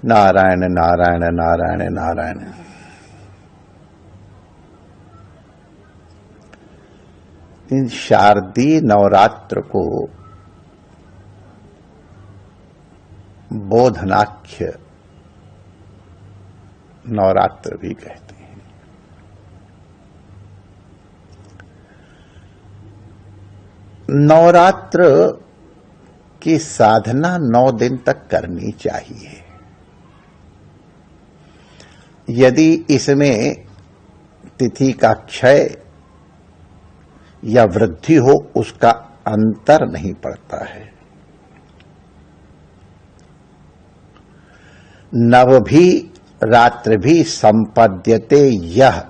नारायण नारायण नारायण नारायण। इन शारदीय नवरात्र को बोधनाख्य नवरात्र भी कहते हैं। नवरात्र की साधना 9 दिन तक करनी चाहिए। यदि इसमें तिथि का क्षय या वृद्धि हो उसका अंतर नहीं पड़ता है। नव भी रात्र भी संपद्यते यह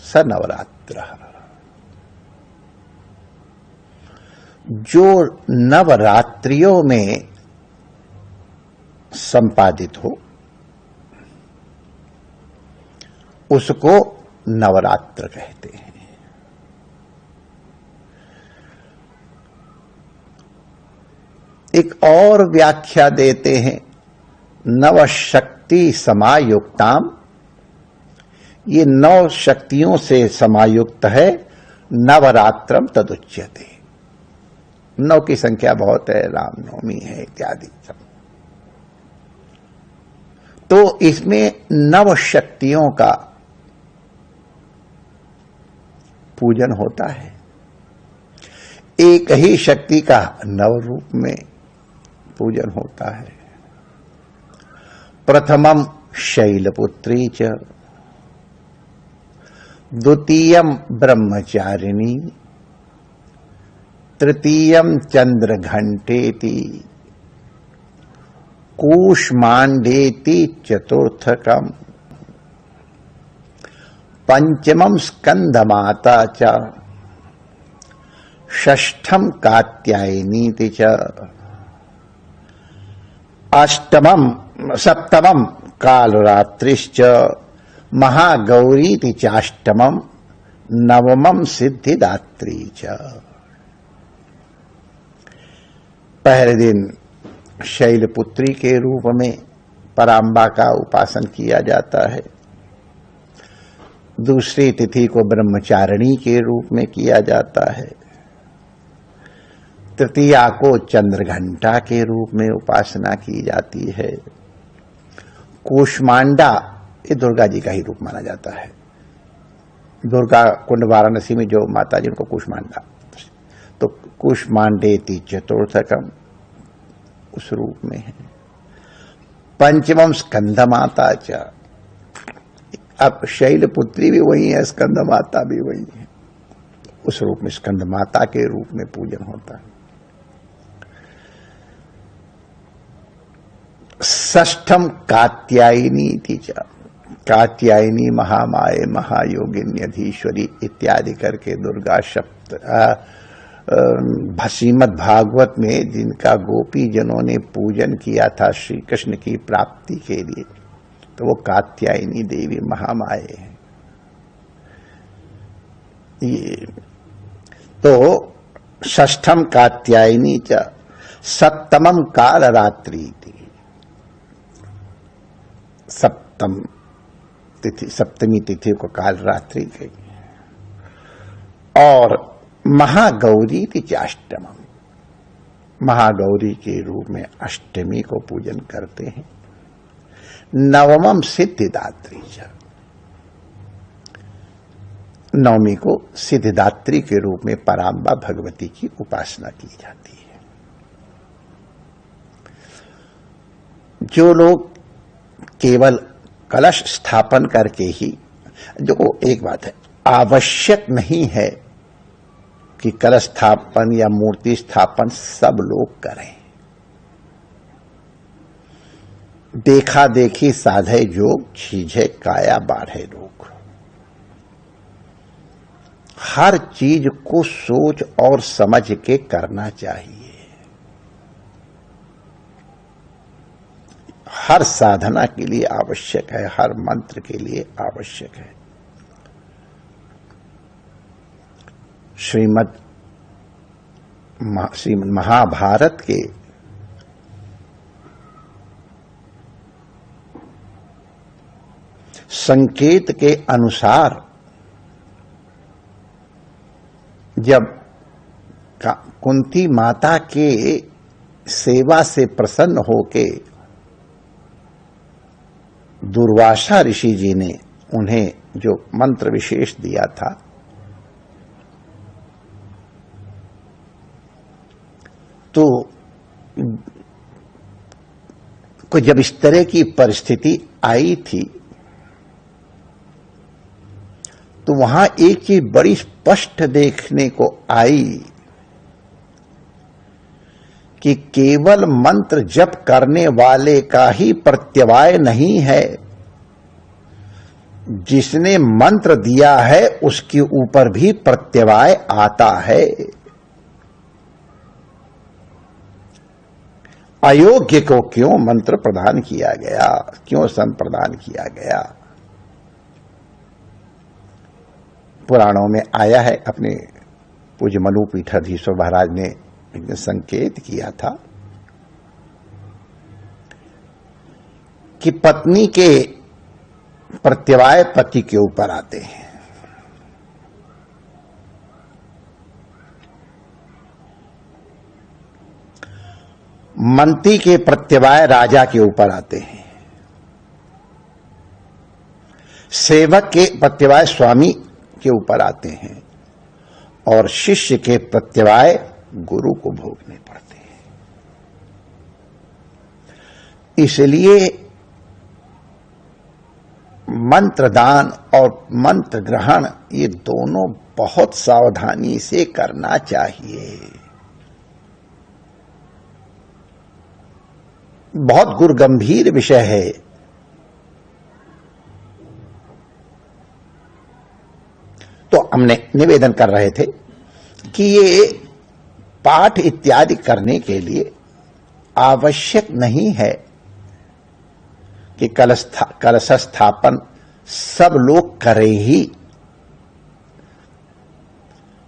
स नवरात्र। जो नवरात्रियों में संपादित हो उसको नवरात्र कहते हैं। एक और व्याख्या देते हैं, नवशक्ति समायुक्ताम। ये 9 शक्तियों से समायुक्त है। नवरात्रम तदुच्यते। 9 की संख्या बहुत है, रामनवमी है इत्यादि सब। तो इसमें 9 शक्तियों का पूजन होता है। एक ही शक्ति का 9 रूप में पूजन होता है। प्रथमम शैलपुत्री च, द्वितीयम ब्रह्मचारिणी, तृतीयम चंद्रघंटेति, कूष्मांडेति चतुर्थकम, पंचमम स्कंदमाता च, षष्ठम कात्यायनीति च, सप्तमम कालरात्रिश्च, महागौरीति चाष्टमम, नवमम सिद्धिदात्री च। पहले दिन शैलपुत्री के रूप में पराम्बा का उपासन किया जाता है। दूसरी तिथि को ब्रह्मचारिणी के रूप में किया जाता है। तृतीया को चंद्रघंटा के रूप में उपासना की जाती है। कूष्मांडा ये दुर्गा जी का ही रूप माना जाता है। दुर्गा कुंड वाराणसी में जो माता जी उनको कूष्मांडा, तो कूष्मांडेति चतुर्थकम उस रूप में है। पंचमम स्कंदमाता च, अब शैलपुत्री भी वही है, स्कंदमाता भी वही है। उस रूप में स्कंदमाता के रूप में पूजन होता है। षष्ठम कात्यायनी च, कात्यायनी महामाये महायोगिन्यधीश्वरी इत्यादि करके दुर्गा शब्द श्रीमद् भागवत में जिनका गोपी जनों ने पूजन किया था श्री कृष्ण की प्राप्ति के लिए, तो वो कात्यायनी देवी महामाये है। ये तो षष्ठम कात्यायनी च, सप्तमम कालरात्रि थी। सप्तमी तिथि को कालरात्रि कही। और महागौरी थी अष्टमम, महागौरी के रूप में अष्टमी को पूजन करते हैं। नवमम सिद्धिदात्री च, नवमी को सिद्धिदात्री के रूप में पराम्बा भगवती की उपासना की जाती है। जो लोग केवल कलश स्थापन करके ही, जो एक बात है, आवश्यक नहीं है कि कलश स्थापन या मूर्ति स्थापन सब लोग करें। देखा देखी साधे जोग, छीझे काया बाढ़े रोग। हर चीज को सोच और समझ के करना चाहिए। हर साधना के लिए आवश्यक है, हर मंत्र के लिए आवश्यक है। श्रीमद् महाभारत के संकेत के अनुसार जब कुंती माता के सेवा से प्रसन्न होके दुर्वासा ऋषि जी ने उन्हें जो मंत्र विशेष दिया था, तो जब इस तरह की परिस्थिति आई थी तो वहां एक चीज बड़ी स्पष्ट देखने को आई कि केवल मंत्र जप करने वाले का ही प्रत्यवाय नहीं है, जिसने मंत्र दिया है उसके ऊपर भी प्रत्यवाय आता है। अयोग्य को क्यों मंत्र प्रदान किया गया, क्यों संप्रदान किया गया? पुराणों में आया है। अपने पूज्य मनुपीठाधीश्वर महाराज ने संकेत किया था कि पत्नी के प्रत्यवाय पति के ऊपर आते हैं, मंत्री के प्रत्यवाय राजा के ऊपर आते हैं, सेवक के प्रत्यवाय स्वामी के ऊपर आते हैं, और शिष्य के प्रत्यवाय गुरु को भोगने पड़ते हैं। इसलिए मंत्र दान और मंत्र ग्रहण ये दोनों बहुत सावधानी से करना चाहिए। बहुत गुरुगंभीर विषय है। तो हमने निवेदन कर रहे थे कि ये पाठ इत्यादि करने के लिए आवश्यक नहीं है कि कलश स्थापन सब लोग करें ही।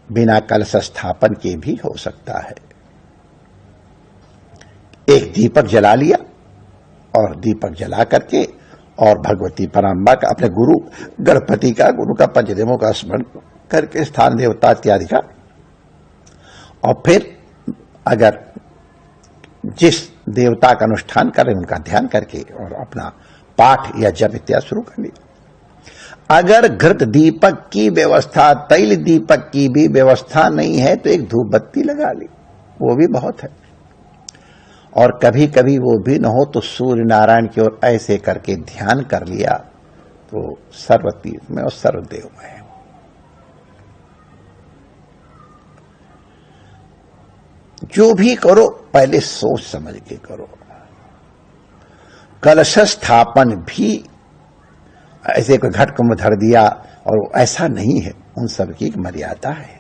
बिना कलश स्थापन के भी हो सकता है। एक दीपक जला लिया और दीपक जला करके और भगवती पराम्बा का, अपने गुरु गणपति का, गुरु का पंचदेवों का स्मरण करके, स्थान देवता इत्यादि का, और फिर अगर जिस देवता का अनुष्ठान करें उनका ध्यान करके और अपना पाठ या जप इत्यादि शुरू कर लिया। अगर घृत दीपक की व्यवस्था, तैल दीपक की भी व्यवस्था नहीं है तो एक धूप बत्ती लगा ली, वो भी बहुत है। और कभी कभी वो भी न हो तो सूर्य नारायण की ओर ऐसे करके ध्यान कर लिया तो सर्वतीर्थ में और सर्वदेव में है। जो भी करो पहले सोच समझ के करो। कलश स्थापन भी ऐसे कोई घट कुंभ धर दिया और ऐसा नहीं है, उन सब की एक मर्यादा है।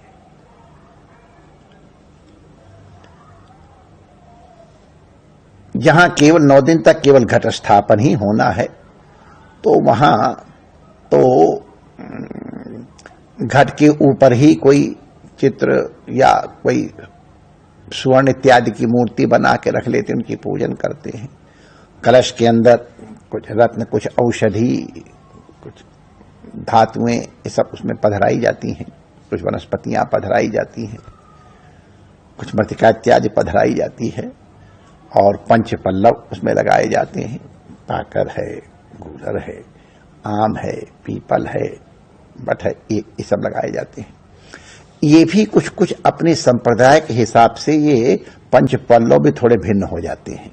जहां केवल 9 दिन तक केवल घट स्थापन ही होना है तो वहां तो घट के ऊपर ही कोई चित्र या कोई स्वर्ण इत्यादि की मूर्ति बना के रख लेते, उनकी पूजन करते हैं। कलश के अंदर कुछ रत्न, कुछ औषधि, कुछ धातुएं, ये सब उसमें पधराई जाती हैं, कुछ वनस्पतियां पधराई जाती हैं, कुछ मृतिका इत्यादि पधराई जाती है, और पंच पल्लव उसमें लगाए जाते हैं। पाकर है, गूलर है, आम है, पीपल है, बट है, ये सब लगाए जाते हैं। ये भी कुछ कुछ अपने संप्रदाय के हिसाब से ये पंच पल्लव भी थोड़े भिन्न हो जाते हैं।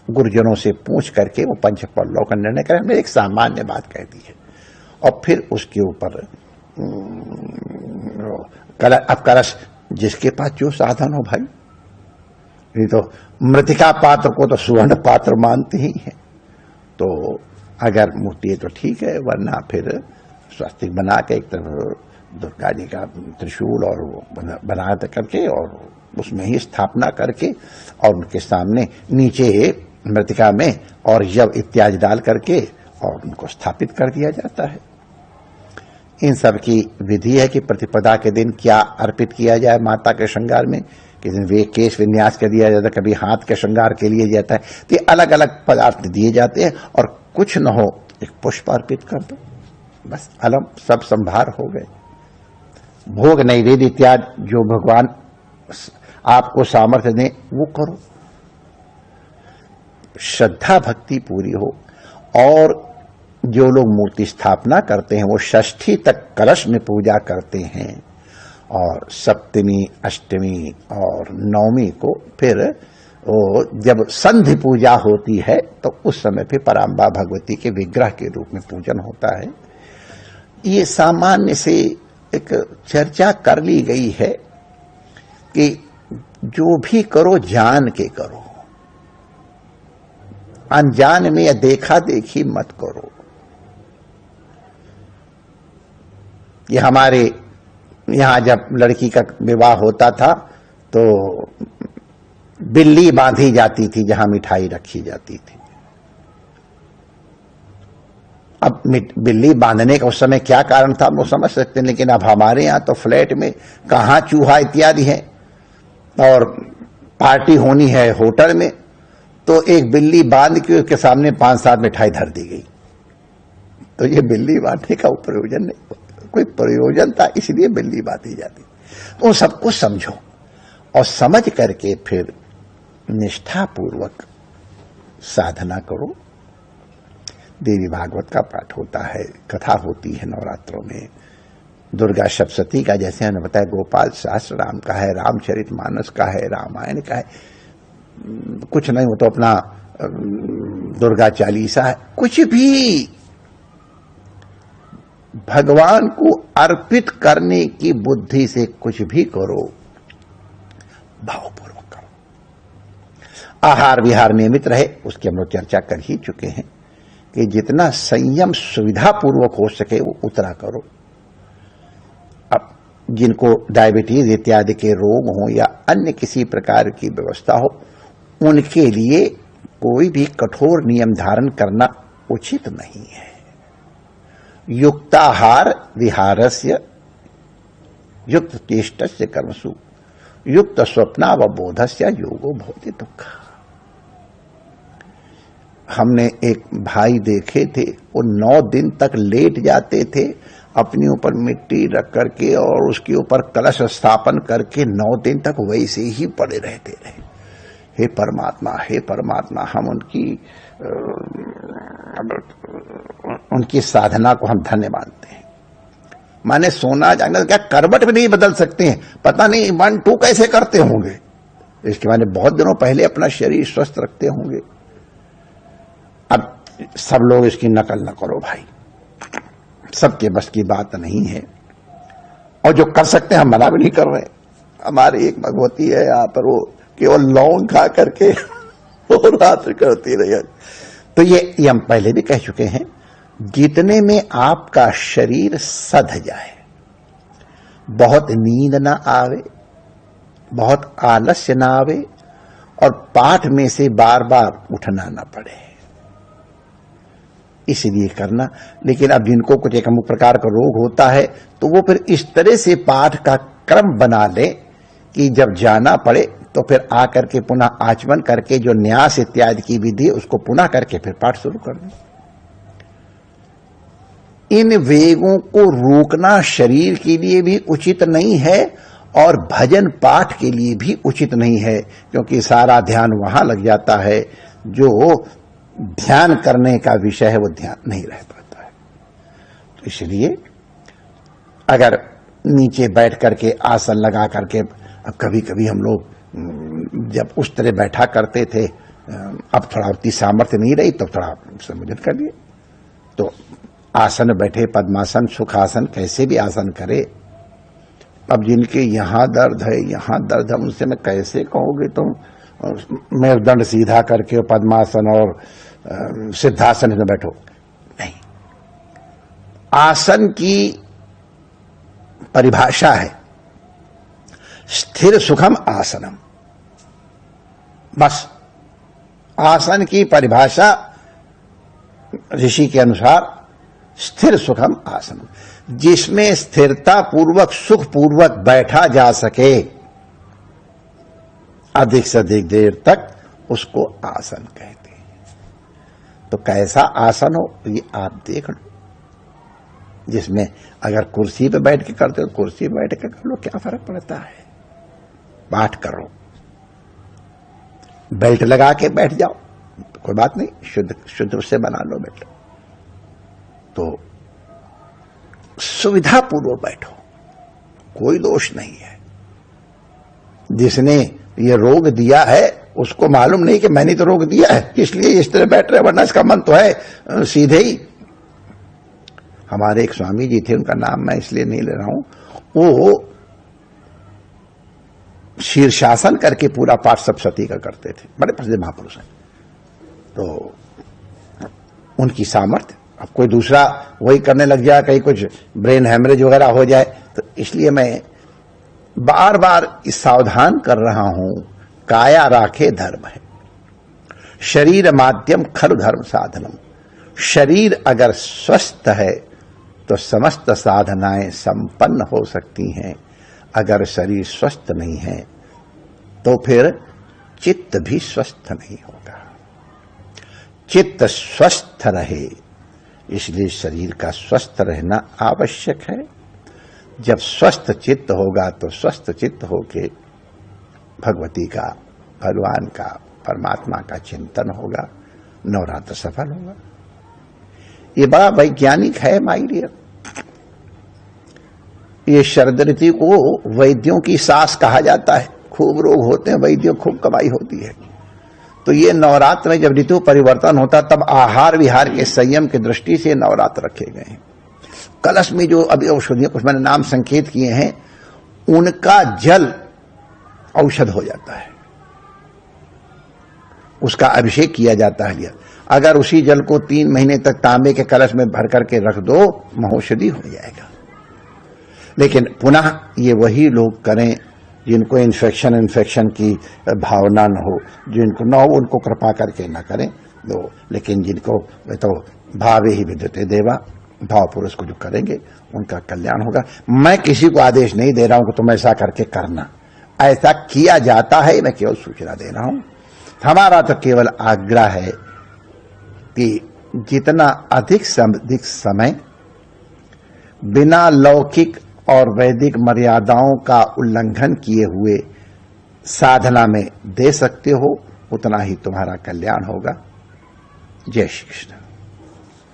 गुरुजनों से पूछ करके वो पंच पल्लव का निर्णय करें। हमने एक सामान्य बात कह दी है और फिर उसके ऊपर अब कलश जिसके पास जो साधन हो भाई। नहीं तो मृतिका पात्र को तो सुवर्ण पात्र मानते ही हैं, तो अगर मूर्ति है तो ठीक है, वरना फिर स्वस्तिक बना के एक तरफ दुर्गा जी का त्रिशूल और वो बना करके और उसमें ही स्थापना करके और उनके सामने नीचे मृतिका में और यव इत्यादि डाल करके और उनको स्थापित कर दिया जाता है। इन सब की विधि है कि प्रतिपदा के दिन क्या अर्पित किया जाए माता के श्रृंगार में, किसी दिन वे केश विन्यास कर दिया जाता है, कभी हाथ के श्रृंगार के लिए जाता है। तो ये अलग अलग पदार्थ दिए जाते हैं और कुछ न हो एक पुष्प अर्पित कर दो, बस अलम सब संभार हो गए। भोग नैवेद्य इत्यादि जो भगवान आपको सामर्थ्य दें वो करो, श्रद्धा भक्ति पूरी हो। और जो लोग मूर्ति स्थापना करते हैं वो षष्ठी तक कलश में पूजा करते हैं, और सप्तमी अष्टमी और नवमी को फिर वो जब संधि पूजा होती है तो उस समय फिर पराम्बा भगवती के विग्रह के रूप में पूजन होता है। ये सामान्य से एक चर्चा कर ली गई है कि जो भी करो जान के करो, अनजान में या देखा देखी मत करो। ये हमारे यहां जब लड़की का विवाह होता था तो बिल्ली बांधी जाती थी जहां मिठाई रखी जाती थी। अब बिल्ली बांधने का उस समय क्या कारण था वो समझ सकते हैं, लेकिन अब हमारे यहां तो फ्लैट में कहां चूहा इत्यादि है और पार्टी होनी है होटल में, तो एक बिल्ली बांध के उसके सामने 5-7 मिठाई धर दी गई। तो ये बिल्ली बांधने का प्रयोजन नहीं, कोई प्रयोजन था इसलिए बिल्ली बांधी जाती। तो सबको समझो और समझ करके फिर निष्ठापूर्वक साधना करो। देवी भागवत का पाठ होता है, कथा होती है नवरात्रों में, दुर्गा सप्तशती का जैसे हमने बताया, गोपाल शास्त्र राम का है, रामचरितमानस का है, रामायण का है, कुछ नहीं हो तो अपना दुर्गा चालीसा है, कुछ भी भगवान को अर्पित करने की बुद्धि से कुछ भी करो, भावपूर्वक करो। आहार विहार नियमित रहे, उसकी हम लोग चर्चा कर ही चुके हैं कि जितना संयम सुविधा पूर्वक हो सके वो उतना करो। अब जिनको डायबिटीज इत्यादि के रोग हो या अन्य किसी प्रकार की व्यवस्था हो, उनके लिए कोई भी कठोर नियम धारण करना उचित नहीं है। युक्ताहार विहारस्य युक्त चेष्टस्य कर्मसु युक्त स्वप्नावबोधस्य योगो भवति दुःखः। हमने एक भाई देखे थे, वो 9 दिन तक लेट जाते थे, अपने ऊपर मिट्टी रख करके और उसके ऊपर कलश स्थापन करके 9 दिन तक वैसे ही पड़े रहते रहे। हे परमात्मा, हे परमात्मा, हम उनकी साधना को हम धन्य मानते हैं। माने सोना जागना क्या करवट भी नहीं बदल सकते हैं, पता नहीं 1-2 कैसे करते होंगे। इसके माने बहुत दिनों पहले अपना शरीर स्वस्थ रखते होंगे। अब सब लोग इसकी नकल न करो भाई, सबके बस की बात नहीं है, और जो कर सकते हैं हम मना भी नहीं कर रहे। हमारी एक भगवती है यहाँ पर, वो केवल लौंग खा करके वो रात्र करती रही। तो ये हम पहले भी कह चुके हैं, जितने में आपका शरीर सध जाए, बहुत नींद ना आवे, बहुत आलस्य ना आवे, और पाठ में से बार बार उठना ना पड़े, इसलिए करना। लेकिन अब जिनको कुछ एक अमुक प्रकार का रोग होता है तो वो फिर इस तरह से पाठ का क्रम बना ले कि जब जाना पड़े तो फिर आकर के पुनः आचमन करके जो न्यास इत्यादि की विधि उसको पुनः करके फिर पाठ शुरू कर दें। इन वेगों को रोकना शरीर के लिए भी उचित नहीं है और भजन पाठ के लिए भी उचित नहीं है, क्योंकि सारा ध्यान वहां लग जाता है जो ध्यान करने का विषय है, वो ध्यान नहीं रह पाता है। तो इसलिए अगर नीचे बैठ करके आसन लगा करके, अब कभी कभी हम लोग जब उस तरह बैठा करते थे, अब थोड़ा उतनी सामर्थ्य नहीं रही तो थोड़ा संबोधन कर लिए, तो आसन बैठे, पद्मासन, सुखासन, कैसे भी आसन करे। अब जिनके यहां दर्द है, यहां दर्द है, उनसे मैं कैसे कहूंगी तुम मेरुदंड सीधा करके पद्मासन और सिद्धासन में बैठो, नहीं। आसन की परिभाषा है स्थिर सुखम आसनम, बस आसन की परिभाषा ऋषि के अनुसार स्थिर सुखम आसनम, जिसमें स्थिरता पूर्वक सुख पूर्वक बैठा जा सके अधिक से अधिक देर तक, उसको आसन कहते हैं। तो कैसा आसन हो ये आप देख लो, जिसमें अगर कुर्सी पे बैठ के करते हो कुर्सी पे बैठ के कर लो, क्या फर्क पड़ता है। पाठ करो, बेल्ट लगा के बैठ जाओ, कोई बात नहीं, शुद्ध उससे बना लो बेल्ट। तो सुविधापूर्वक बैठो, कोई दोष नहीं है। जिसने ये रोग दिया है उसको मालूम नहीं कि मैंने तो रोग दिया है इसलिए इस तरह बैठ रहे, वरना इसका मन तो है सीधे ही। हमारे एक स्वामी जी थे, उनका नाम मैं इसलिए नहीं ले रहा हूं, वो शीर्षासन करके पूरा पाठ सप्तशती का करते थे, बड़े प्रसिद्ध महापुरुष हैं। तो उनकी सामर्थ्य, अब कोई दूसरा वही करने लग जाए, कहीं कुछ ब्रेन हैमरेज वगैरह हो जाए, तो इसलिए मैं बार बार सावधान कर रहा हूं। काया राखे धर्म है, शरीर माध्यम खरु धर्म साधनम। शरीर अगर स्वस्थ है तो समस्त साधनाएं संपन्न हो सकती हैं। अगर शरीर स्वस्थ नहीं है तो फिर चित्त भी स्वस्थ नहीं होगा। चित्त स्वस्थ रहे, इसलिए शरीर का स्वस्थ रहना आवश्यक है। जब स्वस्थ चित्त होगा तो स्वस्थ चित्त होके भगवती का, भगवान का, परमात्मा का चिंतन होगा, नवरात्र सफल होगा। ये बड़ा वैज्ञानिक है माय डियर। ये शरद ऋतु को वैद्यों की सांस कहा जाता है। खूब रोग होते हैं, वैद्यों खूब कमाई होती है। तो ये नवरात्र में जब ऋतु परिवर्तन होता तब आहार विहार के संयम की दृष्टि से नवरात्र रखे गए हैं। कलश में जो अभी औषधियों, कुछ मैंने नाम संकेत किए हैं, उनका जल औषध हो जाता है, उसका अभिषेक किया जाता है। अगर उसी जल को 3 महीने तक तांबे के कलश में भर करके रख दो, महौषधि हो जाएगा। लेकिन पुनः ये वही लोग करें जिनको इन्फेक्शन की भावना न हो, जिनको न हो उनको कृपा करके न करें दो। लेकिन जिनको तो भावे ही विद्यते देवा, भाव पुरुष को जो करेंगे उनका कल्याण होगा। मैं किसी को आदेश नहीं दे रहा हूं कि तुम ऐसा करके करना, ऐसा किया जाता है, मैं केवल सूचना दे रहा हूं। हमारा तो केवल आग्रह है कि जितना अधिक समय बिना लौकिक और वैदिक मर्यादाओं का उल्लंघन किए हुए साधना में दे सकते हो, उतना ही तुम्हारा कल्याण होगा। जय श्री कृष्ण।